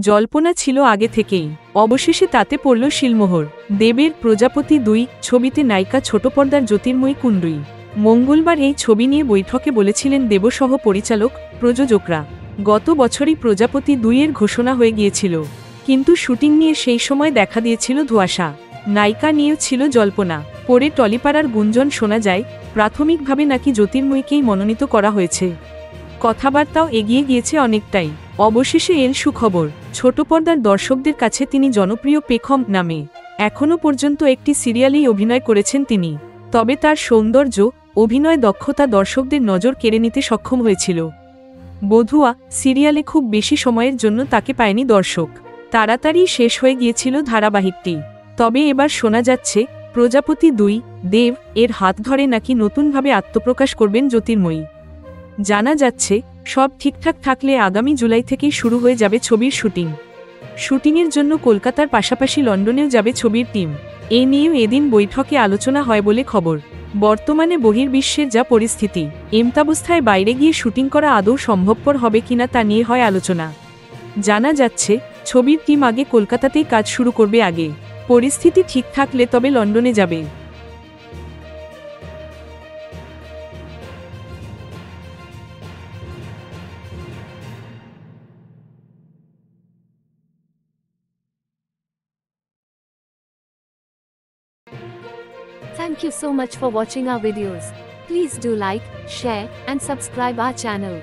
জল্পনা ছিল আগে থেকেই, অবশেষে তাতে পড়ল শিলমোহর। দেবের প্রজাপতি ২ ছবিতে নায়িকা ছোট পর্দার জ্যোতির্ময়ী কুণ্ডুই। মঙ্গলবার এই ছবি নিয়ে বৈঠকে বলেছিলেন দেবসহ পরিচালক, প্রযোজকরা। গত বছরই প্রজাপতি ২ এর ঘোষণা হয়ে গিয়েছিল, কিন্তু শুটিং নিয়ে সেই সময় দেখা দিয়েছিল ধোঁয়াশা। নায়িকা নিয়েও ছিল জল্পনা। পরে টলিপাড়ার গুঞ্জন শোনা যায়, প্রাথমিকভাবে নাকি জ্যোতির্ময়ীকেই মনোনীত করা হয়েছে। কথাবার্তাও এগিয়ে গিয়েছে অনেকটাই। অবশেষে এল সুখবর, ছোট পর্দার দর্শকদের কাছে তিনি জনপ্রিয় পেখম নামে। এখনও পর্যন্ত একটি সিরিয়ালেই অভিনয় করেছেন তিনি, তবে তার সৌন্দর্য, অভিনয় দক্ষতা দর্শকদের নজর কেড়ে নিতে সক্ষম হয়েছিল। বধুয়া সিরিয়ালে খুব বেশি সময়ের জন্য তাকে পায়নি দর্শক, তাড়াতাড়ি শেষ হয়ে গিয়েছিল ধারাবাহিকটি। তবে এবার শোনা যাচ্ছে, প্রজাপতি ২ দেব এর হাত ধরে নাকি নতুনভাবে আত্মপ্রকাশ করবেন জ্যোতির্ময়ী। জানা যাচ্ছে, সব ঠিকঠাক থাকলে আগামী জুলাই থেকেই শুরু হয়ে যাবে ছবির শুটিং। শুটিংয়ের জন্য কলকাতার পাশাপাশি লন্ডনেও যাবে ছবির টিম। এ নিয়েও এদিন বৈঠকে আলোচনা হয় বলে খবর। বর্তমানে বহির্বিশ্বের যা পরিস্থিতি, এমতাবস্থায় বাইরে গিয়ে শুটিং করা আদৌ সম্ভবপর হবে কিনা তা নিয়ে হয় আলোচনা। জানা যাচ্ছে, ছবির টিম আগে কলকাতাতেই কাজ শুরু করবে আগে। পরিস্থিতি ঠিক থাকলে তবে লন্ডনে যাবে। Thank you so much for watching our videos. Please do like, share, and subscribe our channel.